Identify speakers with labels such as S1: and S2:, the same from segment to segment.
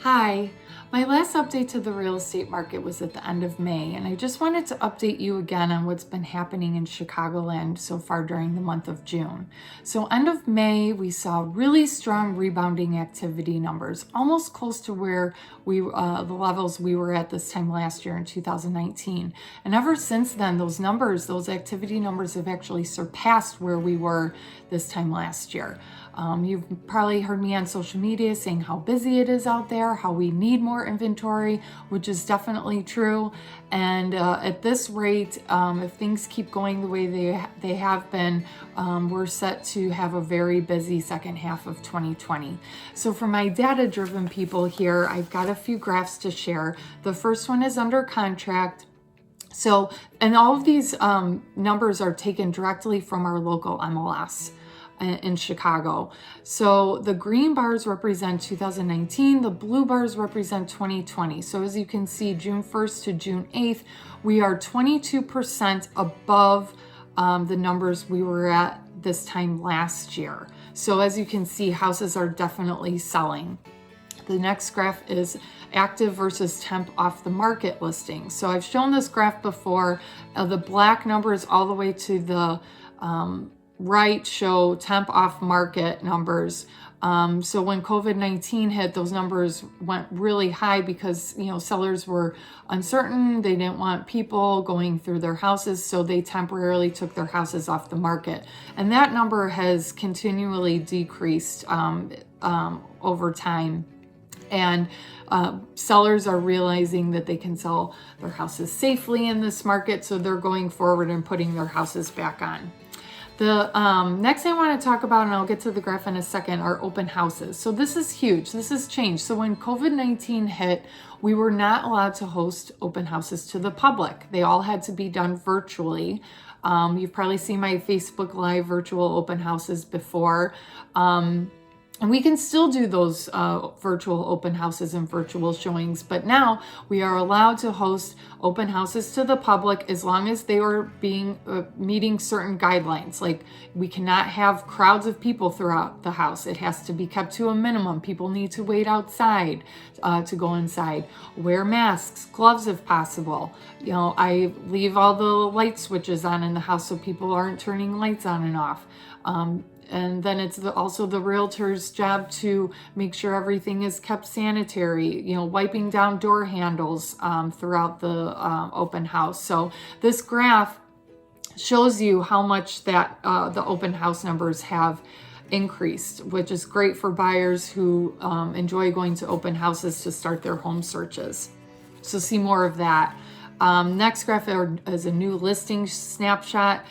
S1: Hi, my last update to the real estate market was at the end of May, and I just wanted to update you again on what's been happening in Chicagoland so far during the month of June. So end of May, we saw really strong rebounding activity numbers, almost close to where the levels we were at this time last year in 2019. And ever since then, those activity numbers have actually surpassed where we were this time last year. You've probably heard me on social media saying how busy it is out there, how we need more inventory, which is definitely true. And at this rate, if things keep going the way they have been, we're set to have a very busy second half of 2020. So for my data-driven people here, I've got a few graphs to share. The first one is under contract. So, and all of these numbers are taken directly from our local MLS in Chicago. So the green bars represent 2019, the blue bars represent 2020. So as you can see, June 1st to June 8th, we are 22% above the numbers we were at this time last year. So as you can see, houses are definitely selling. The next graph is active versus temp off the market listings. So I've shown this graph before. The black numbers all the way to the right show temp off market numbers. So when COVID-19 hit, those numbers went really high because, sellers were uncertain. They didn't want people going through their houses, so they temporarily took their houses off the market. And that number has continually decreased over time. And sellers are realizing that they can sell their houses safely in this market, so they're going forward and putting their houses back on. The next I want to talk about, and I'll get to the graph in a second, are open houses. So this is huge. This has changed. So when COVID-19 hit, we were not allowed to host open houses to the public. They all had to be done virtually. You've probably seen my Facebook Live virtual open houses before. And we can still do those virtual open houses and virtual showings, but now we are allowed to host open houses to the public as long as they are meeting certain guidelines. Like, we cannot have crowds of people throughout the house. It has to be kept to a minimum. People need to wait outside to go inside. Wear masks, gloves if possible. I leave all the light switches on in the house so people aren't turning lights on and off. And then it's also the realtor's job to make sure everything is kept sanitary, wiping down door handles throughout the open house. So this graph shows you how much that the open house numbers have increased, which is great for buyers who enjoy going to open houses to start their home searches. So see more of that. Next graph is a new listing snapshot.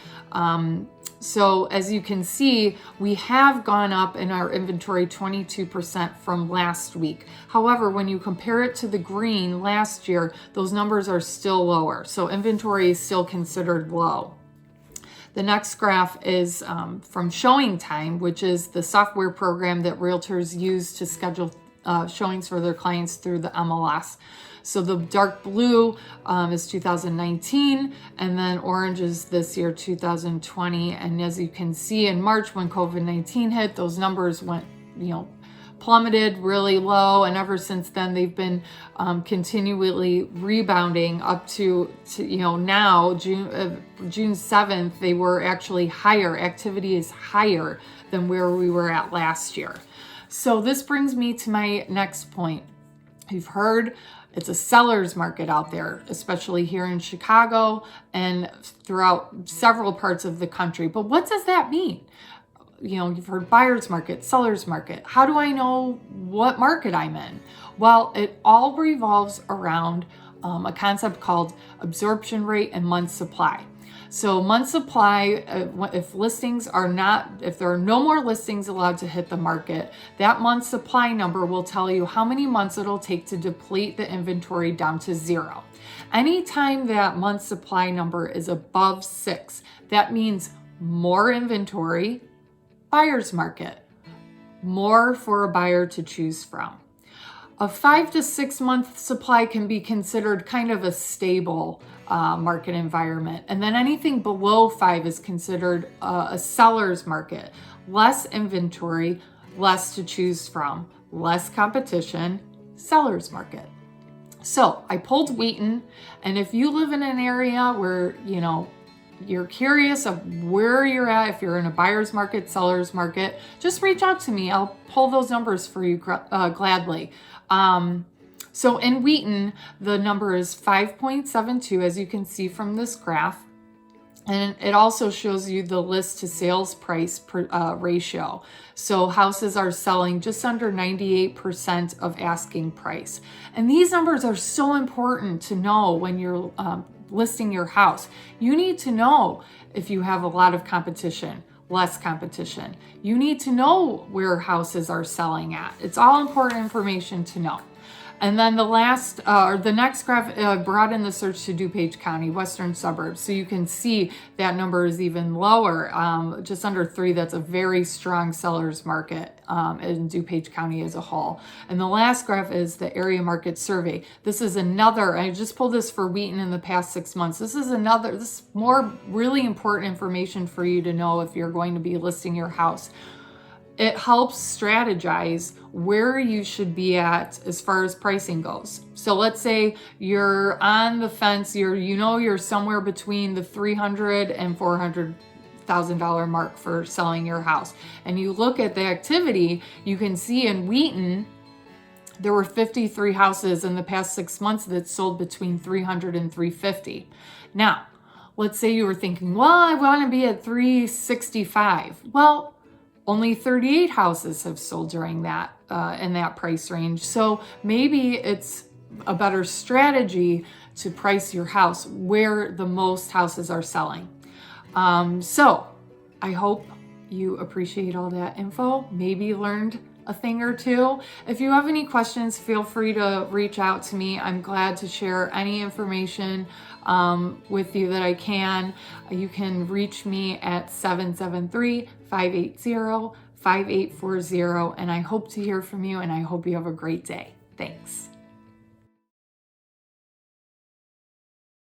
S1: So as you can see, we have gone up in our inventory 22% from last week. However, when you compare it to the green last year, those numbers are still lower. So inventory is still considered low. The next graph is from Showing Time, which is the software program that realtors use to schedule showings for their clients through the MLS. So the dark blue is 2019, and then orange is this year, 2020. And as you can see, in March when COVID-19 hit, those numbers went, plummeted really low. And ever since then, they've been continually rebounding up to now, June 7th, they were actually higher. Activity is higher than where we were at last year. So this brings me to my next point. You've heard it's a seller's market out there, especially here in Chicago and throughout several parts of the country. But what does that mean? You've heard buyer's market, seller's market. How do I know what market I'm in? Well, it all revolves around a concept called absorption rate and month supply. So month supply, if there are no more listings allowed to hit the market, that month supply number will tell you how many months it'll take to deplete the inventory down to 0. Anytime that month supply number is above 6, that means more inventory, buyer's market, more for a buyer to choose from. A 5 to 6 month supply can be considered kind of a stable market environment. And then anything below 5 is considered a seller's market. Less inventory, less to choose from, less competition, seller's market. So I pulled Wheaton, and if you live in an area where, you're curious of where you're at, if you're in a buyer's market, seller's market, just reach out to me. I'll pull those numbers for you gladly. So in Wheaton, the number is 5.72, as you can see from this graph. And it also shows you the list to sales price ratio. So houses are selling just under 98% of asking price. And these numbers are so important to know when you're listing your house. You need to know if you have a lot of competition, less competition. You need to know where houses are selling at. It's all important information to know. And then the next graph brought in the search to DuPage County, western suburbs. So you can see that number is even lower, just under 3. That's a very strong seller's market in DuPage County as a whole. And the last graph is the area market survey. This is another, I just pulled this for Wheaton in the past 6 months. This is more really important information for you to know if you're going to be listing your house. It helps strategize where you should be at as far as pricing goes. So let's say you're on the fence, you're somewhere between the $300,000 and $400,000 mark for selling your house. And you look at the activity, you can see in Wheaton, there were 53 houses in the past 6 months that sold between $300,000 and $350,000. Now, let's say you were thinking, well, I want to be at $365,000. Well, only 38 houses have sold during that in that price range. So maybe it's a better strategy to price your house where the most houses are selling. So I hope you appreciate all that info, maybe learned a thing or two. If you have any questions, feel free to reach out to me. I'm glad to share any information with you that I can. You can reach me at 773-580-5840, and I hope to hear from you, and I hope you have a great day. Thanks.